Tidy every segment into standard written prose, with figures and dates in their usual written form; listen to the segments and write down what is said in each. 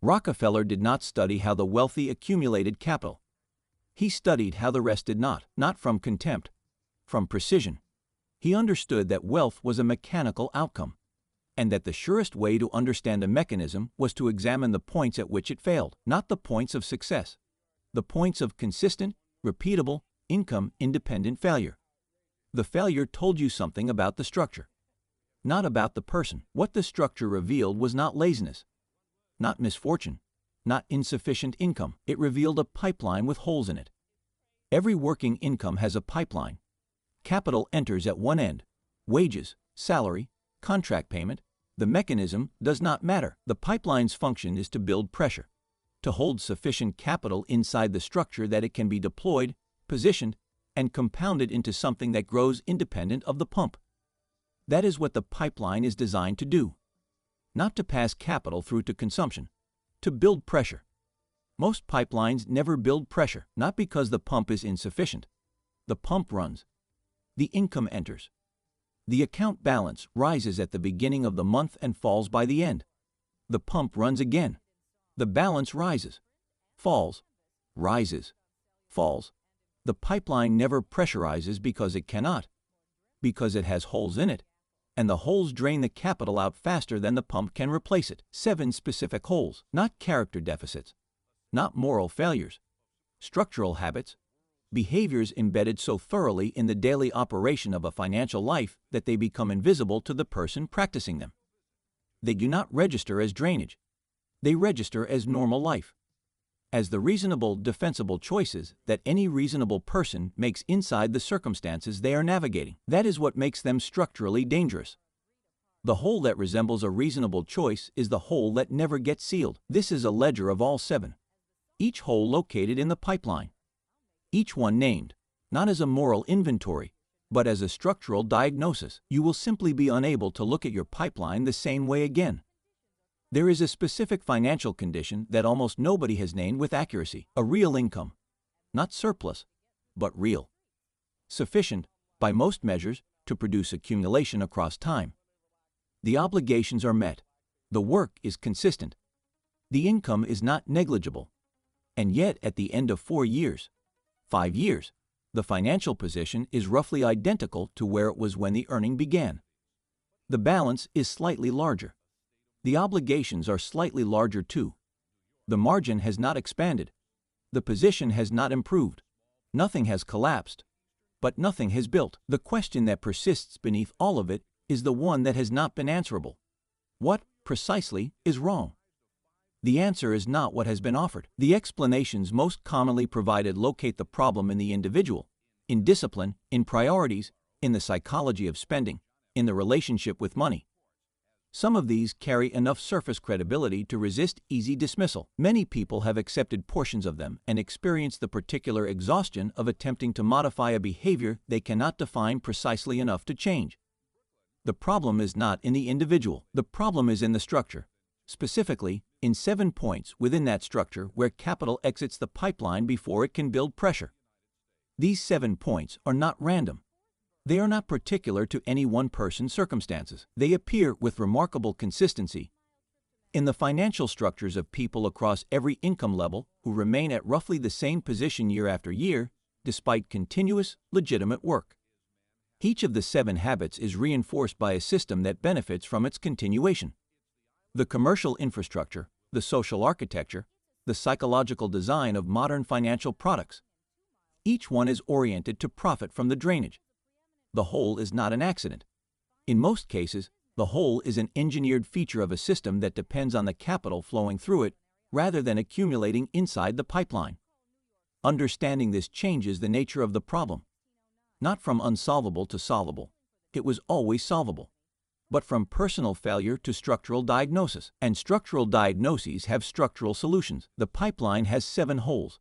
Rockefeller did not study how the wealthy accumulated capital. He studied how the rest did not from contempt, from precision. He understood that wealth was a mechanical outcome, and that the surest way to understand a mechanism was to examine the points at which it failed, not the points of success, the points of consistent, repeatable, income-independent failure. The failure told you something about the structure, not about the person. What the structure revealed was not laziness, not misfortune, not insufficient income. It revealed a pipeline with holes in it. Every working income has a pipeline. Capital enters at one end, wages, salary, contract payment. The mechanism does not matter. The pipeline's function is to build pressure, to hold sufficient capital inside the structure that it can be deployed, positioned, and compounded into something that grows independent of the pump. That is what the pipeline is designed to do. Not to pass capital through to consumption, to build pressure. Most pipelines never build pressure, not because the pump is insufficient. The pump runs. The income enters. The account balance rises at the beginning of the month and falls by the end. The pump runs again. The balance rises, falls, rises, falls. The pipeline never pressurizes because it cannot, because it has holes in it, and the holes drain the capital out faster than the pump can replace it. 7 specific holes, not character deficits, not moral failures, structural habits, behaviors embedded so thoroughly in the daily operation of a financial life that they become invisible to the person practicing them. They do not register as drainage. They register as normal life, as the reasonable, defensible choices that any reasonable person makes inside the circumstances they are navigating. That is what makes them structurally dangerous. The hole that resembles a reasonable choice is the hole that never gets sealed. This is a ledger of all 7, each hole located in the pipeline. Each one named, not as a moral inventory, but as a structural diagnosis. You will simply be unable to look at your pipeline the same way again. There is a specific financial condition that almost nobody has named with accuracy: a real income, not surplus, but real. Sufficient, by most measures, to produce accumulation across time. The obligations are met. The work is consistent. The income is not negligible. And yet, at the end of 4 years, 5 years, the financial position is roughly identical to where it was when the earning began. The balance is slightly larger. The obligations are slightly larger too. The margin has not expanded. The position has not improved. Nothing has collapsed. But nothing has built. The question that persists beneath all of it is the one that has not been answerable. What, precisely, is wrong? The answer is not what has been offered. The explanations most commonly provided locate the problem in the individual, in discipline, in priorities, in the psychology of spending, in the relationship with money. Some of these carry enough surface credibility to resist easy dismissal. Many people have accepted portions of them and experienced the particular exhaustion of attempting to modify a behavior they cannot define precisely enough to change. The problem is not in the individual. The problem is in the structure, specifically in 7 points within that structure where capital exits the pipeline before it can build pressure. These 7 points are not random. They are not particular to any one person's circumstances. They appear with remarkable consistency in the financial structures of people across every income level who remain at roughly the same position year after year, despite continuous, legitimate work. Each of the 7 habits is reinforced by a system that benefits from its continuation. The commercial infrastructure, the social architecture, the psychological design of modern financial products. Each one is oriented to profit from the drainage. The hole is not an accident. In most cases, the hole is an engineered feature of a system that depends on the capital flowing through it rather than accumulating inside the pipeline. Understanding this changes the nature of the problem. Not from unsolvable to solvable. It was always solvable. But from personal failure to structural diagnosis. And structural diagnoses have structural solutions. The pipeline has 7 holes.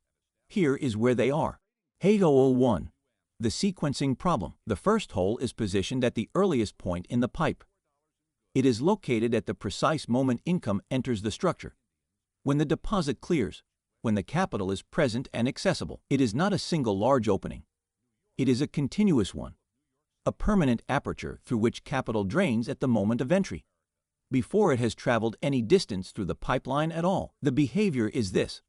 Here is where they are. Hole 1. The sequencing problem. The first hole is positioned at the earliest point in the pipe. It is located at the precise moment income enters the structure. When the deposit clears, when the capital is present and accessible. It is not a single large opening. It is a continuous one, a permanent aperture through which capital drains at the moment of entry. before it has traveled any distance through the pipeline at all. The behavior is this: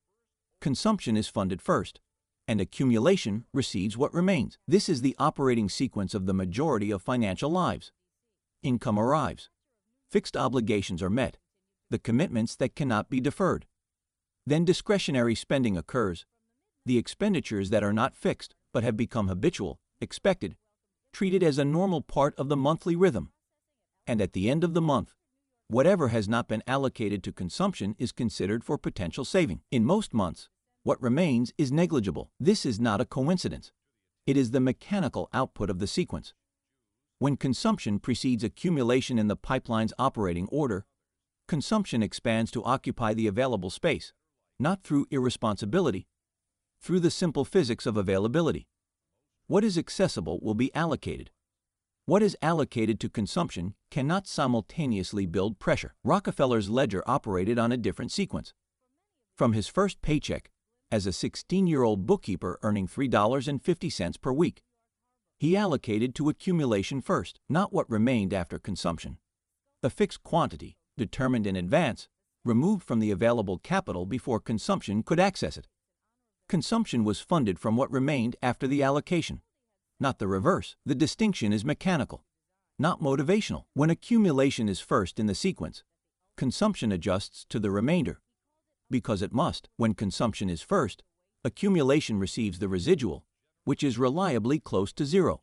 consumption is funded first, and accumulation receives what remains. This is the operating sequence of the majority of financial lives. Income arrives. Fixed obligations are met, the commitments that cannot be deferred. Then discretionary spending occurs, the expenditures that are not fixed but have become habitual, expected, treated as a normal part of the monthly rhythm. And at the end of the month, whatever has not been allocated to consumption is considered for potential saving. In most months, what remains is negligible. This is not a coincidence. It is the mechanical output of the sequence. When consumption precedes accumulation in the pipeline's operating order, consumption expands to occupy the available space, not through irresponsibility, through the simple physics of availability. What is accessible will be allocated. What is allocated to consumption cannot simultaneously build pressure. Rockefeller's ledger operated on a different sequence. From his first paycheck, as a 16-year-old bookkeeper earning $3.50 per week, he allocated to accumulation first, not what remained after consumption. A fixed quantity, determined in advance, removed from the available capital before consumption could access it. Consumption was funded from what remained after the allocation, not the reverse. The distinction is mechanical, not motivational. When accumulation is first in the sequence, consumption adjusts to the remainder, because it must. When consumption is first, accumulation receives the residual, which is reliably close to zero.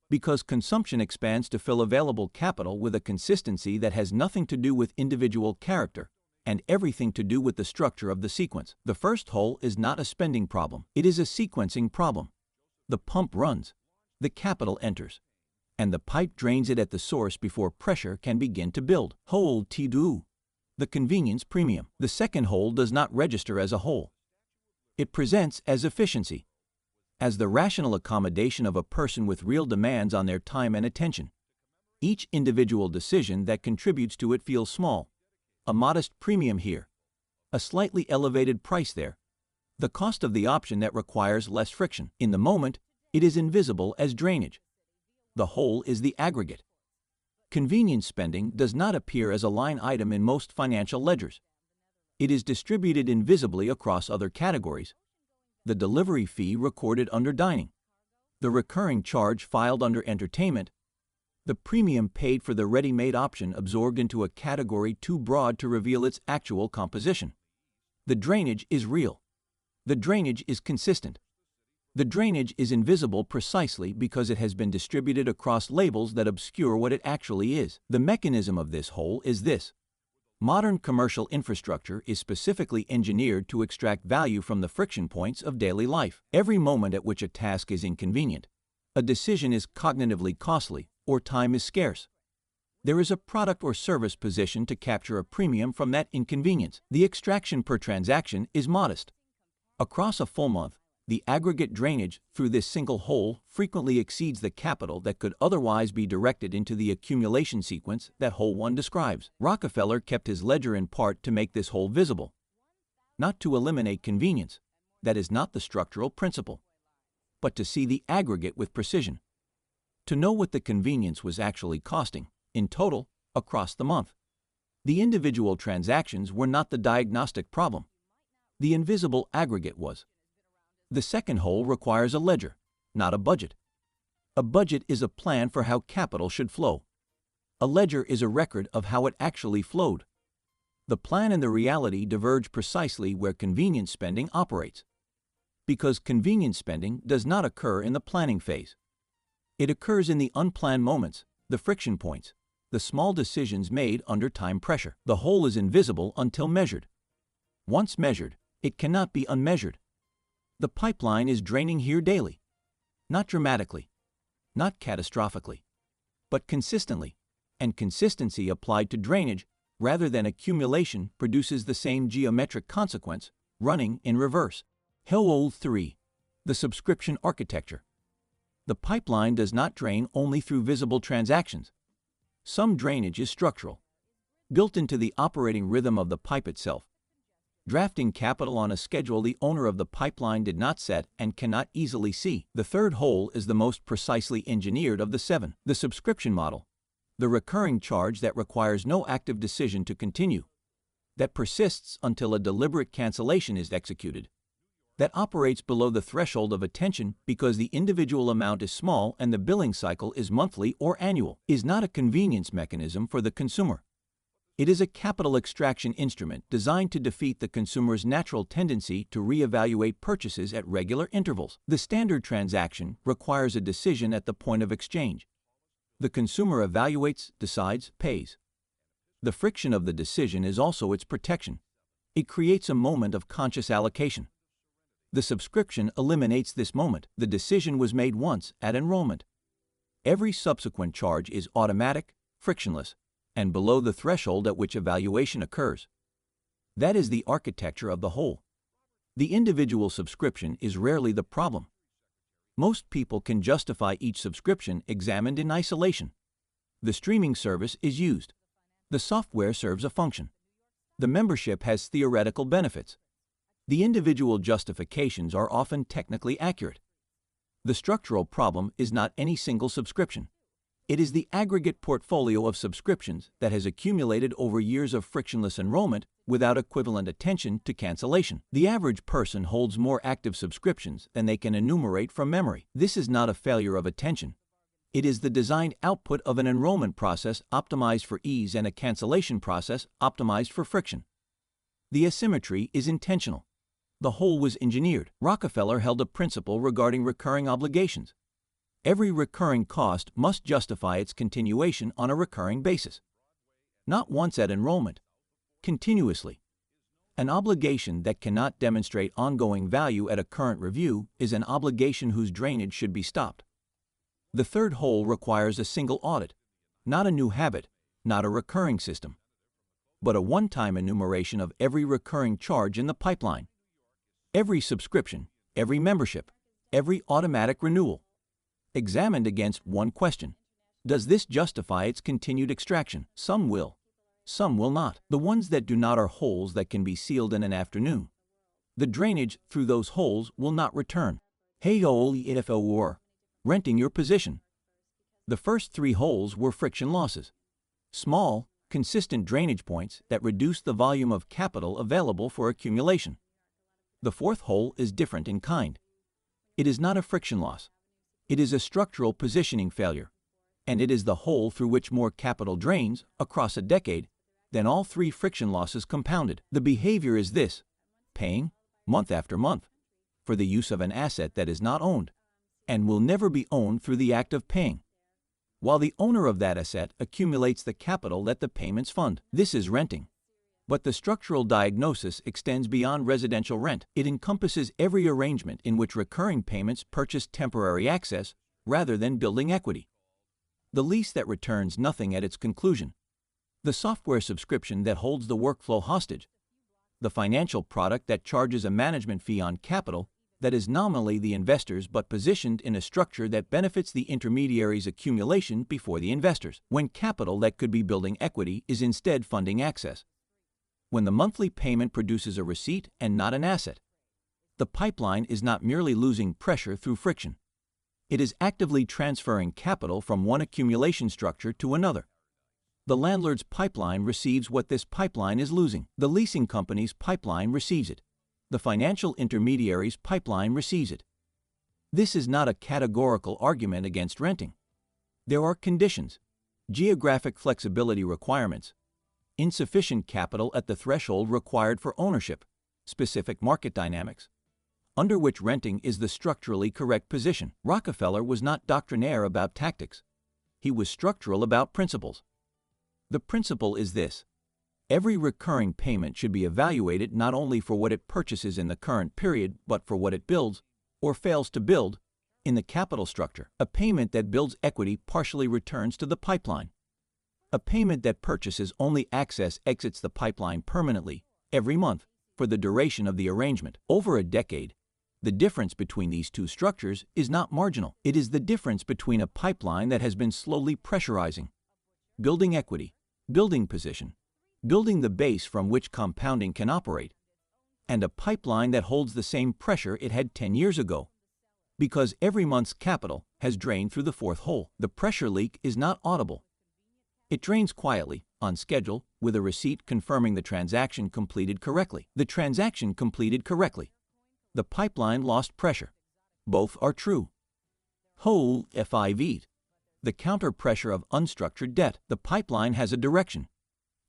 Because consumption expands to fill available capital with a consistency that has nothing to do with individual character and everything to do with the structure of the sequence. The first hole is not a spending problem. It is a sequencing problem. The pump runs, the capital enters, and the pipe drains it at the source before pressure can begin to build. Hole T2, the convenience premium. The second hole does not register as a whole. It presents as efficiency, as the rational accommodation of a person with real demands on their time and attention. Each individual decision that contributes to it feels small. A modest premium here, a slightly elevated price there, the cost of the option that requires less friction. In the moment, it is invisible as drainage. The whole is the aggregate. Convenience spending does not appear as a line item in most financial ledgers. It is distributed invisibly across other categories. The delivery fee recorded under dining, the recurring charge filed under entertainment, the premium paid for the ready-made option absorbed into a category too broad to reveal its actual composition. The drainage is real. The drainage is consistent. The drainage is invisible precisely because it has been distributed across labels that obscure what it actually is. The mechanism of this whole is this: modern commercial infrastructure is specifically engineered to extract value from the friction points of daily life. Every moment at which a task is inconvenient, a decision is cognitively costly, or time is scarce, there is a product or service positioned to capture a premium from that inconvenience. The extraction per transaction is modest. Across a full month, the aggregate drainage through this single hole frequently exceeds the capital that could otherwise be directed into the accumulation sequence that Hole 1 describes. Rockefeller kept his ledger in part to make this hole visible, not to eliminate convenience. That is not the structural principle, but to see the aggregate with precision, to know what the convenience was actually costing, in total, across the month. The individual transactions were not the diagnostic problem. The invisible aggregate was. The second hole requires a ledger, not a budget. A budget is a plan for how capital should flow. A ledger is a record of how it actually flowed. The plan and the reality diverge precisely where convenience spending operates, because convenience spending does not occur in the planning phase. It occurs in the unplanned moments, the friction points, the small decisions made under time pressure. The whole is invisible until measured. Once measured, it cannot be unmeasured. The pipeline is draining here daily, not dramatically, not catastrophically, but consistently, and consistency applied to drainage rather than accumulation produces the same geometric consequence, running in reverse. Hole 3. The subscription architecture. The pipeline does not drain only through visible transactions. Some drainage is structural, built into the operating rhythm of the pipe itself, drafting capital on a schedule the owner of the pipeline did not set and cannot easily see. The third hole is the most precisely engineered of the 7, the subscription model, The recurring charge that requires no active decision to continue, that persists until a deliberate cancellation is executed, that operates below the threshold of attention because the individual amount is small and the billing cycle is monthly or annual, is not a convenience mechanism for the consumer. It is a capital extraction instrument designed to defeat the consumer's natural tendency to reevaluate purchases at regular intervals. The standard transaction requires a decision at the point of exchange. The consumer evaluates, decides, pays. The friction of the decision is also its protection. It creates a moment of conscious allocation. The subscription eliminates this moment. The decision was made once at enrollment. Every subsequent charge is automatic, frictionless, and below the threshold at which evaluation occurs. That is the architecture of the whole. The individual subscription is rarely the problem. Most people can justify each subscription examined in isolation. The streaming service is used. The software serves a function. The membership has theoretical benefits. The individual justifications are often technically accurate. The structural problem is not any single subscription. It is the aggregate portfolio of subscriptions that has accumulated over years of frictionless enrollment without equivalent attention to cancellation. The average person holds more active subscriptions than they can enumerate from memory. This is not a failure of attention. It is the designed output of an enrollment process optimized for ease and a cancellation process optimized for friction. The asymmetry is intentional. The whole was engineered. Rockefeller held a principle regarding recurring obligations. Every recurring cost must justify its continuation on a recurring basis. Not once at enrollment, continuously. An obligation that cannot demonstrate ongoing value at a current review is an obligation whose drainage should be stopped. The third whole requires a single audit, not a new habit, not a recurring system, but a one-time enumeration of every recurring charge in the pipeline. Every subscription, every membership, every automatic renewal, examined against one question: does this justify its continued extraction? Some will not. The ones that do not are holes that can be sealed in an afternoon. The drainage through those holes will not return. Renting your position. The first three holes were friction losses. Small, consistent drainage points that reduce the volume of capital available for accumulation. The fourth hole is different in kind. It is not a friction loss. It is a structural positioning failure, and it is the hole through which more capital drains across a decade than all three friction losses compounded. The behavior is this: paying, month after month, for the use of an asset that is not owned and will never be owned through the act of paying, while the owner of that asset accumulates the capital that the payments fund. This is renting. But the structural diagnosis extends beyond residential rent. It encompasses every arrangement in which recurring payments purchase temporary access rather than building equity. The lease that returns nothing at its conclusion. The software subscription that holds the workflow hostage. The financial product that charges a management fee on capital that is nominally the investor's but positioned in a structure that benefits the intermediary's accumulation before the investors, when capital that could be building equity is instead funding access. When the monthly payment produces a receipt and not an asset. The pipeline is not merely losing pressure through friction. It is actively transferring capital from one accumulation structure to another. The landlord's pipeline receives what this pipeline is losing. The leasing company's pipeline receives it. The financial intermediary's pipeline receives it. This is not a categorical argument against renting. There are conditions, geographic flexibility requirements, insufficient capital at the threshold required for ownership, specific market dynamics, under which renting is the structurally correct position. Rockefeller was not doctrinaire about tactics. He was structural about principles. The principle is this: every recurring payment should be evaluated not only for what it purchases in the current period, but for what it builds, or fails to build, in the capital structure. A payment that builds equity partially returns to the pipeline. A payment that purchases only access exits the pipeline permanently, every month, for the duration of the arrangement. Over a decade, the difference between these two structures is not marginal. It is the difference between a pipeline that has been slowly pressurizing, building equity, building position, building the base from which compounding can operate, and a pipeline that holds the same pressure it had 10 years ago, because every month's capital has drained through the fourth hole. The pressure leak is not audible. It drains quietly, on schedule, with a receipt confirming the transaction completed correctly. The transaction completed correctly. The pipeline lost pressure. Both are true. Whole FIV. The counter pressure of unstructured debt. The pipeline has a direction.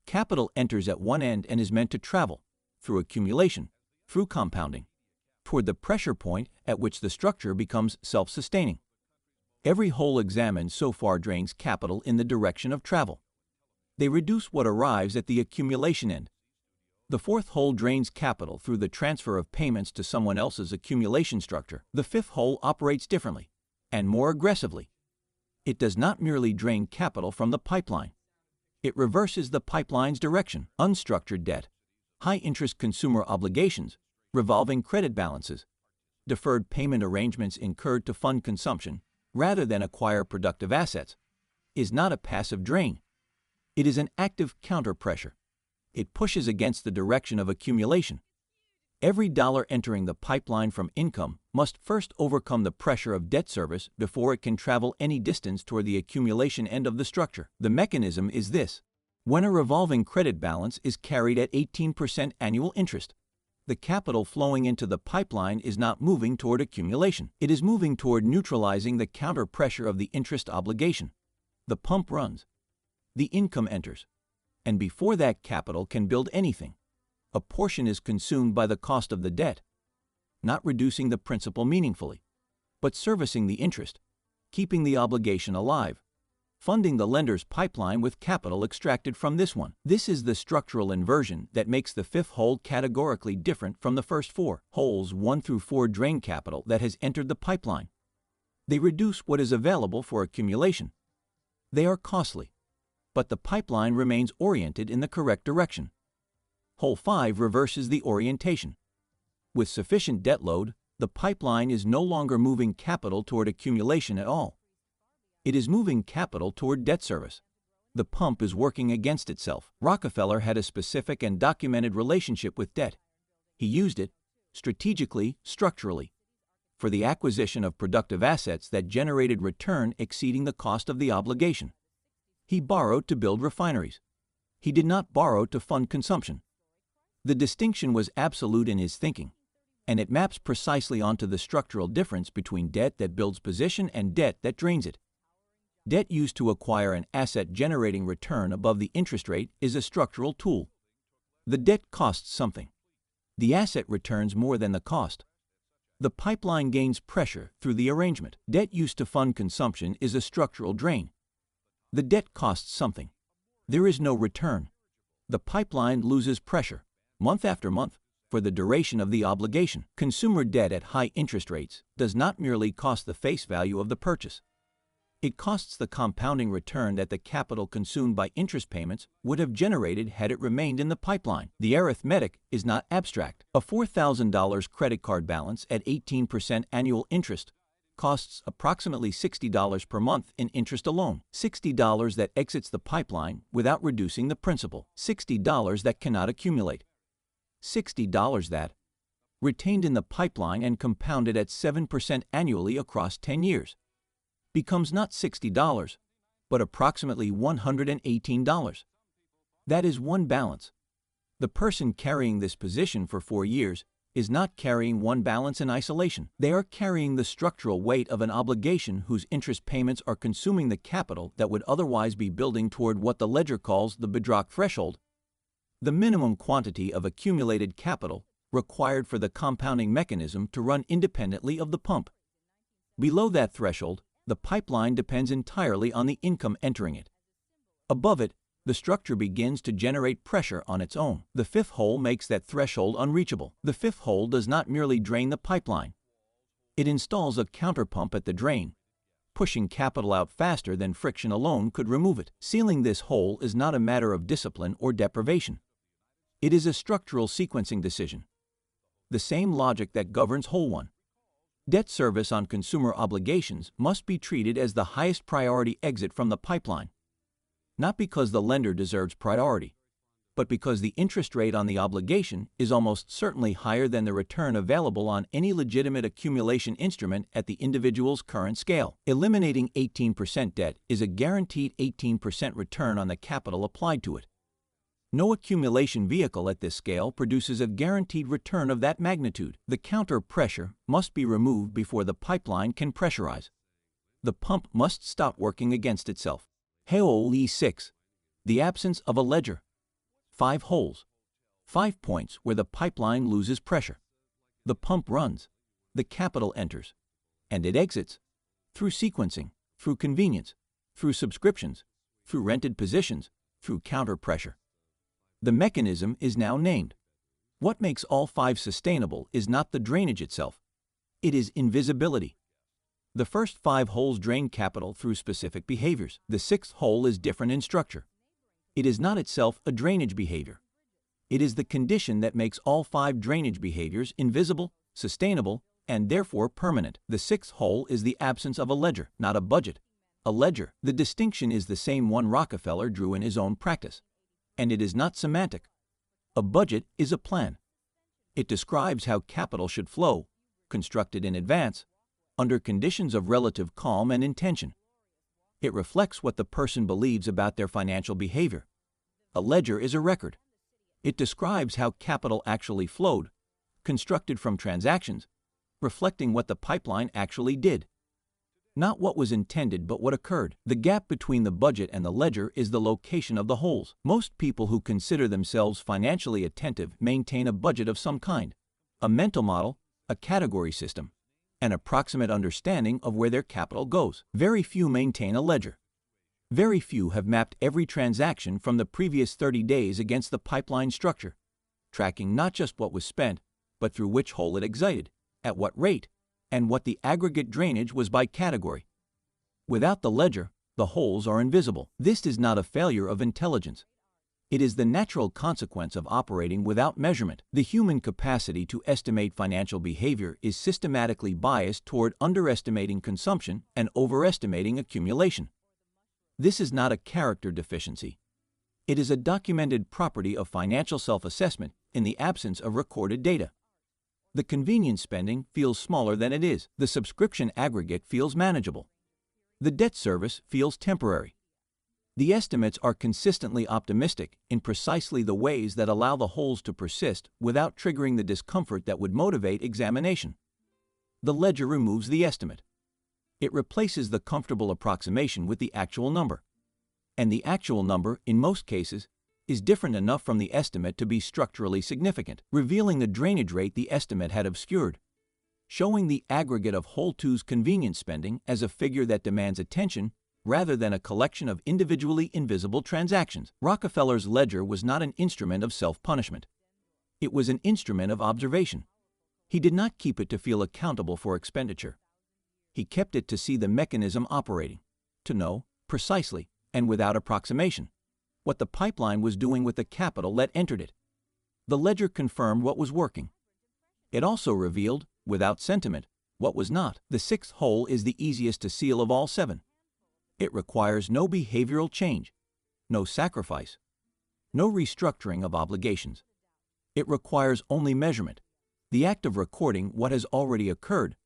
Capital enters at one end and is meant to travel, through accumulation, through compounding, toward the pressure point at which the structure becomes self-sustaining. Every hole examined so far drains capital in the direction of travel. They reduce what arrives at the accumulation end. The fourth hole drains capital through the transfer of payments to someone else's accumulation structure. The fifth hole operates differently, and more aggressively. It does not merely drain capital from the pipeline. It reverses the pipeline's direction. Unstructured debt, high-interest consumer obligations, revolving credit balances, deferred payment arrangements incurred to fund consumption rather than acquire productive assets, is not a passive drain. It is an active counterpressure. It pushes against the direction of accumulation. Every dollar entering the pipeline from income must first overcome the pressure of debt service before it can travel any distance toward the accumulation end of the structure. The mechanism is this. When a revolving credit balance is carried at 18% annual interest, the capital flowing into the pipeline is not moving toward accumulation. It is moving toward neutralizing the counter pressure of the interest obligation. The pump runs. The income enters. And before that capital can build anything, a portion is consumed by the cost of the debt, not reducing the principal meaningfully, but servicing the interest, keeping the obligation alive, funding the lender's pipeline with capital extracted from this one. This is the structural inversion that makes the fifth hole categorically different from the first four. Holes 1 through 4 drain capital that has entered the pipeline. They reduce what is available for accumulation. They are costly, but the pipeline remains oriented in the correct direction. Hole 5 reverses the orientation. With sufficient debt load, the pipeline is no longer moving capital toward accumulation at all. It is moving capital toward debt service. The pump is working against itself. Rockefeller had a specific and documented relationship with debt. He used it, strategically, structurally, for the acquisition of productive assets that generated return exceeding the cost of the obligation. He borrowed to build refineries. He did not borrow to fund consumption. The distinction was absolute in his thinking, and it maps precisely onto the structural difference between debt that builds position and debt that drains it. Debt used to acquire an asset-generating return above the interest rate is a structural tool. The debt costs something. The asset returns more than the cost. The pipeline gains pressure through the arrangement. Debt used to fund consumption is a structural drain. The debt costs something. There is no return. The pipeline loses pressure, month after month, for the duration of the obligation. Consumer debt at high interest rates does not merely cost the face value of the purchase. It costs the compounding return that the capital consumed by interest payments would have generated had it remained in the pipeline. The arithmetic is not abstract. A $4,000 credit card balance at 18% annual interest costs approximately $60 per month in interest alone. $60 that exits the pipeline without reducing the principal. $60 that cannot accumulate. $60 that, retained in the pipeline and compounded at 7% annually across 10 years, becomes not $60, but approximately $118. That is one balance. The person carrying this position for 4 years is not carrying one balance in isolation. They are carrying the structural weight of an obligation whose interest payments are consuming the capital that would otherwise be building toward what the ledger calls the bedrock threshold, the minimum quantity of accumulated capital required for the compounding mechanism to run independently of the pump. Below that threshold, the pipeline depends entirely on the income entering it. Above it, the structure begins to generate pressure on its own. The fifth hole makes that threshold unreachable. The fifth hole does not merely drain the pipeline. It installs a counterpump at the drain, pushing capital out faster than friction alone could remove it. Sealing this hole is not a matter of discipline or deprivation. It is a structural sequencing decision. The same logic that governs Hole 1. Debt service on consumer obligations must be treated as the highest priority exit from the pipeline, not because the lender deserves priority, but because the interest rate on the obligation is almost certainly higher than the return available on any legitimate accumulation instrument at the individual's current scale. Eliminating 18% debt is a guaranteed 18% return on the capital applied to it. No accumulation vehicle at this scale produces a guaranteed return of that magnitude. The counter pressure must be removed before the pipeline can pressurize. The pump must stop working against itself. Hole 6. The absence of a ledger. 5 holes. 5 points where the pipeline loses pressure. The pump runs. The capital enters. And it exits. Through sequencing, through convenience, through subscriptions, through rented positions, through counter pressure. The mechanism is now named. What makes all 5 sustainable is not the drainage itself. It is invisibility. The first 5 holes drain capital through specific behaviors. The 6th hole is different in structure. It is not itself a drainage behavior. It is the condition that makes all 5 drainage behaviors invisible, sustainable, and therefore permanent. The 6th hole is the absence of a ledger, not a budget. A ledger. The distinction is the same one Rockefeller drew in his own practice. And it is not semantic. A budget is a plan. It describes how capital should flow, constructed in advance, under conditions of relative calm and intention. It reflects what the person believes about their financial behavior. A ledger is a record. It describes how capital actually flowed, constructed from transactions, reflecting what the pipeline actually did. Not what was intended, but what occurred. The gap between the budget and the ledger is the location of the holes. Most people who consider themselves financially attentive maintain a budget of some kind, a mental model, a category system, an approximate understanding of where their capital goes. Very few maintain a ledger. Very few have mapped every transaction from the previous 30 days against the pipeline structure, tracking not just what was spent, but through which hole it exited, at what rate, and what the aggregate drainage was by category. Without the ledger, the holes are invisible. This is not a failure of intelligence. It is the natural consequence of operating without measurement. The human capacity to estimate financial behavior is systematically biased toward underestimating consumption and overestimating accumulation. This is not a character deficiency. It is a documented property of financial self-assessment in the absence of recorded data. The convenience spending feels smaller than it is. The subscription aggregate feels manageable. The debt service feels temporary. The estimates are consistently optimistic in precisely the ways that allow the holes to persist without triggering the discomfort that would motivate examination. The ledger removes the estimate. It replaces the comfortable approximation with the actual number. And the actual number, in most cases, is different enough from the estimate to be structurally significant, revealing the drainage rate the estimate had obscured, showing the aggregate of Hole 2's convenience spending as a figure that demands attention rather than a collection of individually invisible transactions. Rockefeller's ledger was not an instrument of self-punishment. It was an instrument of observation. He did not keep it to feel accountable for expenditure. He kept it to see the mechanism operating, to know, precisely, and without approximation, what the pipeline was doing with the capital that entered it. The ledger confirmed what was working. It also revealed, without sentiment, what was not. The 6th hole is the easiest to seal of all 7. It requires no behavioral change, no sacrifice, no restructuring of obligations. It requires only measurement, the act of recording what has already occurred,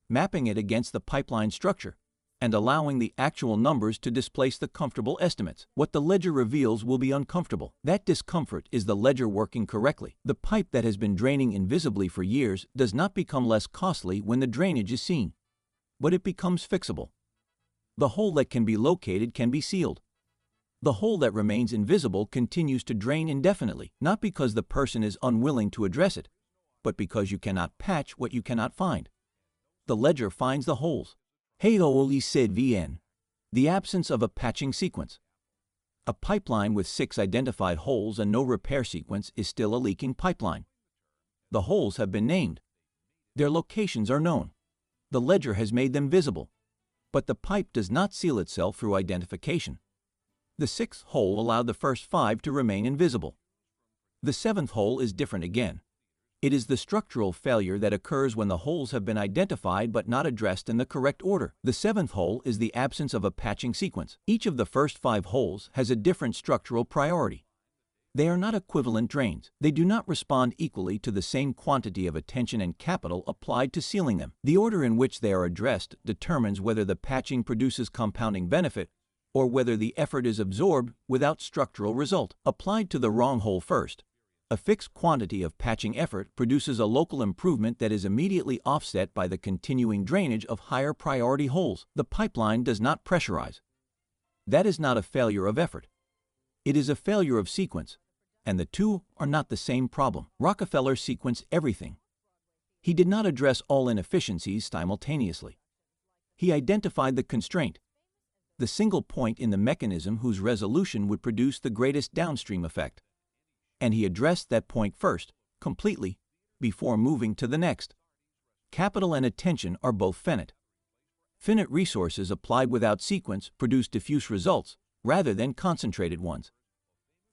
mapping it against the pipeline structure, and allowing the actual numbers to displace the comfortable estimates. What the ledger reveals will be uncomfortable. That discomfort is the ledger working correctly. The pipe that has been draining invisibly for years does not become less costly when the drainage is seen, but it becomes fixable. The hole that can be located can be sealed. The hole that remains invisible continues to drain indefinitely, not because the person is unwilling to address it, but because you cannot patch what you cannot find. The ledger finds the holes. Hole said VN. The absence of a patching sequence. A pipeline with 6 identified holes and no repair sequence is still a leaking pipeline. The holes have been named. Their locations are known. The ledger has made them visible. But the pipe does not seal itself through identification. The 6th hole allowed the first 5 to remain invisible. The 7th hole is different again. It is the structural failure that occurs when the holes have been identified but not addressed in the correct order. The 7th hole is the absence of a patching sequence. Each of the first 5 holes has a different structural priority. They are not equivalent drains. They do not respond equally to the same quantity of attention and capital applied to sealing them. The order in which they are addressed determines whether the patching produces compounding benefit or whether the effort is absorbed without structural result. Applied to the wrong hole first, a fixed quantity of patching effort produces a local improvement that is immediately offset by the continuing drainage of higher priority holes. The pipeline does not pressurize. That is not a failure of effort. It is a failure of sequence, and the two are not the same problem. Rockefeller sequenced everything. He did not address all inefficiencies simultaneously. He identified the constraint, the single point in the mechanism whose resolution would produce the greatest downstream effect. And he addressed that point first, completely, before moving to the next. Capital and attention are both finite. Finite resources applied without sequence produce diffuse results rather than concentrated ones.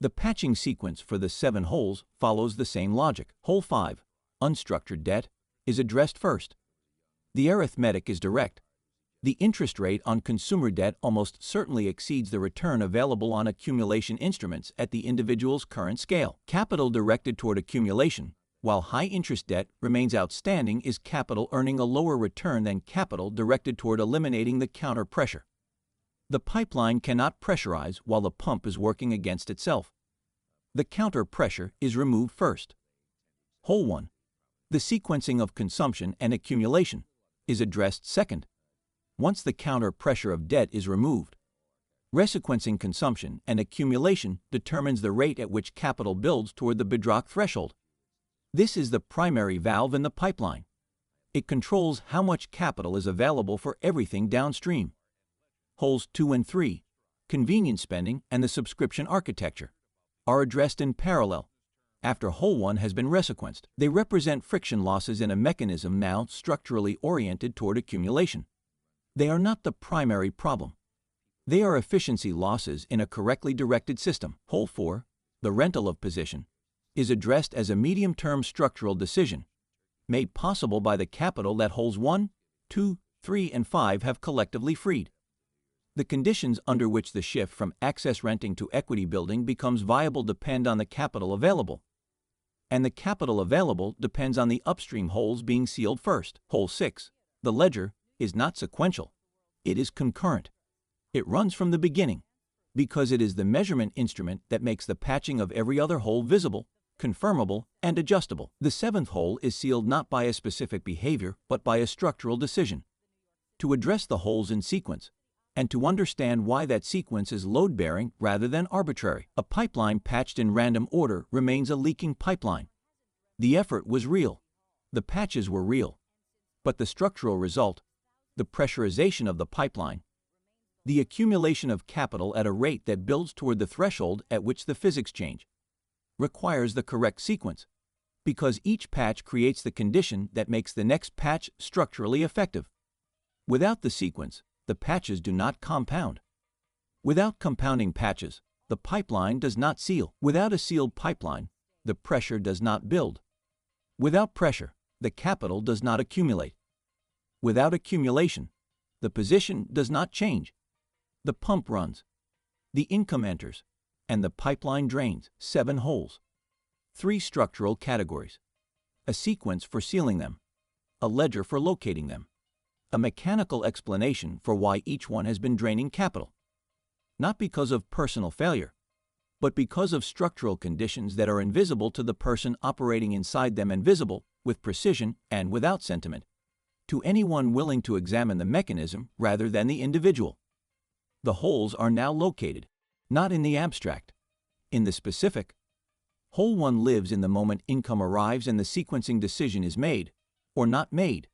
The patching sequence for the 7 holes follows the same logic. Hole 5, unstructured debt, is addressed first. The arithmetic is direct. The interest rate on consumer debt almost certainly exceeds the return available on accumulation instruments at the individual's current scale. Capital directed toward accumulation, while high-interest debt remains outstanding, is capital earning a lower return than capital directed toward eliminating the counter pressure. The pipeline cannot pressurize while the pump is working against itself. The counter pressure is removed first. Hole 1, the sequencing of consumption and accumulation, is addressed second. Once the counter pressure of debt is removed, resequencing consumption and accumulation determines the rate at which capital builds toward the Bedrock threshold. This is the primary valve in the pipeline. It controls how much capital is available for everything downstream. Holes 2 and 3, convenience spending and the subscription architecture, are addressed in parallel. After hole 1 has been resequenced, they represent friction losses in a mechanism now structurally oriented toward accumulation. They are not the primary problem. They are efficiency losses in a correctly directed system. Hole 4, the rental of position, is addressed as a medium-term structural decision, made possible by the capital that holes 1, 2, 3, and 5 have collectively freed. The conditions under which the shift from access renting to equity building becomes viable depend on the capital available, and the capital available depends on the upstream holes being sealed first. Hole 6, the ledger, is not sequential. It is concurrent. It runs from the beginning, because it is the measurement instrument that makes the patching of every other hole visible, confirmable, and adjustable. The 7th hole is sealed not by a specific behavior, but by a structural decision. To address the holes in sequence, and to understand why that sequence is load-bearing rather than arbitrary. A pipeline patched in random order remains a leaking pipeline. The effort was real. The patches were real. But the structural result, the pressurization of the pipeline, the accumulation of capital at a rate that builds toward the threshold at which the physics change, requires the correct sequence, because each patch creates the condition that makes the next patch structurally effective. Without the sequence, the patches do not compound. Without compounding patches, the pipeline does not seal. Without a sealed pipeline, the pressure does not build. Without pressure, the capital does not accumulate. Without accumulation, the position does not change. The pump runs, the income enters, and the pipeline drains. 7 holes. 3 structural categories. A sequence for sealing them. A ledger for locating them. A mechanical explanation for why each one has been draining capital. Not because of personal failure, but because of structural conditions that are invisible to the person operating inside them and visible, with precision and without sentiment, to anyone willing to examine the mechanism rather than the individual. The holes are now located, not in the abstract, in the specific. Hole 1 lives in the moment income arrives and the sequencing decision is made, or not made.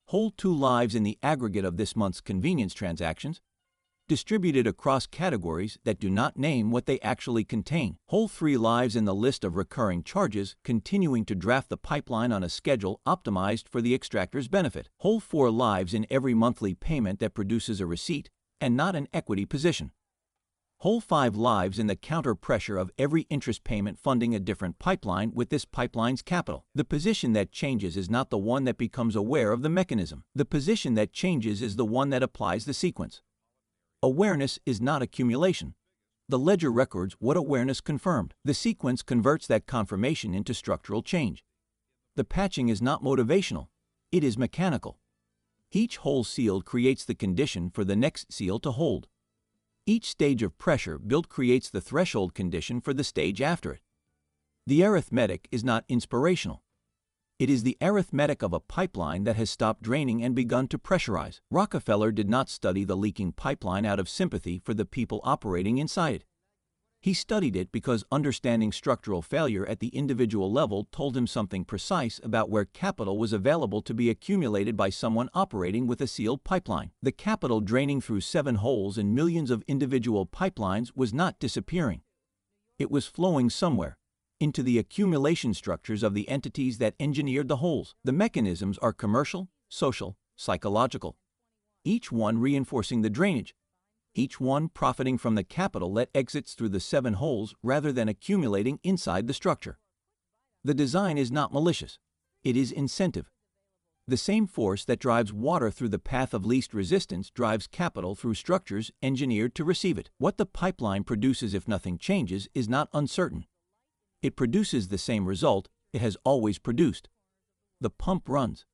Hole 2 lives in the aggregate of this month's convenience transactions, distributed across categories that do not name what they actually contain. Hole 3 lives in the list of recurring charges, continuing to draft the pipeline on a schedule optimized for the extractor's benefit. Hole 4 lives in every monthly payment that produces a receipt and not an equity position. Hole 5 lives in the counter pressure of every interest payment funding a different pipeline with this pipeline's capital. The position that changes is not the one that becomes aware of the mechanism. The position that changes is the one that applies the sequence. Awareness is not accumulation. The ledger records what awareness confirmed. The sequence converts that confirmation into structural change. The patching is not motivational, it is mechanical. Each hole sealed creates the condition for the next seal to hold. Each stage of pressure built creates the threshold condition for the stage after it. The arithmetic is not inspirational. It is the arithmetic of a pipeline that has stopped draining and begun to pressurize. Rockefeller did not study the leaking pipeline out of sympathy for the people operating inside it. He studied it because understanding structural failure at the individual level told him something precise about where capital was available to be accumulated by someone operating with a sealed pipeline. The capital draining through 7 holes in millions of individual pipelines was not disappearing. It was flowing somewhere, into the accumulation structures of the entities that engineered the holes. The mechanisms are commercial, social, psychological, each one reinforcing the drainage, each one profiting from the capital that exits through the 7 holes rather than accumulating inside the structure. The design is not malicious, it is incentive. The same force that drives water through the path of least resistance drives capital through structures engineered to receive it. What the pipeline produces if nothing changes is not uncertain. It produces the same result it has always produced. The pump runs.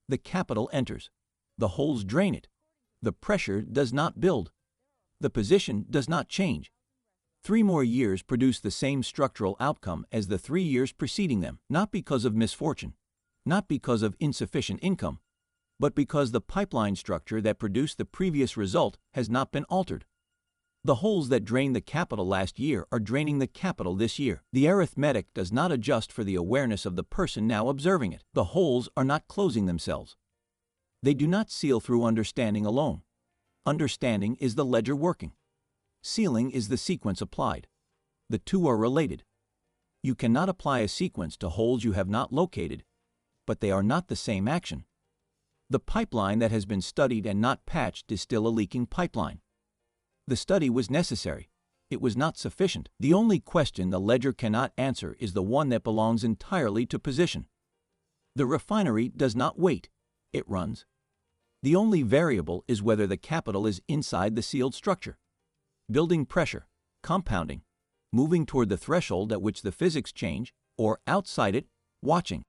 The capital enters. The holes drain it. The pressure does not build. The position does not change. 3 more years produce the same structural outcome as the 3 years preceding them, not because of misfortune, not because of insufficient income, but because the pipeline structure that produced the previous result has not been altered. The holes that drained the capital last year are draining the capital this year. The arithmetic does not adjust for the awareness of the person now observing it. The holes are not closing themselves. They do not seal through understanding alone. Understanding is the ledger working. Sealing is the sequence applied. The two are related. You cannot apply a sequence to holes you have not located, but they are not the same action. The pipeline that has been studied and not patched is still a leaking pipeline. The study was necessary. It was not sufficient. The only question the ledger cannot answer is the one that belongs entirely to position. The refinery does not wait. It runs. The only variable is whether the capital is inside the sealed structure. Building pressure, compounding, moving toward the threshold at which the physics change, or outside it, watching.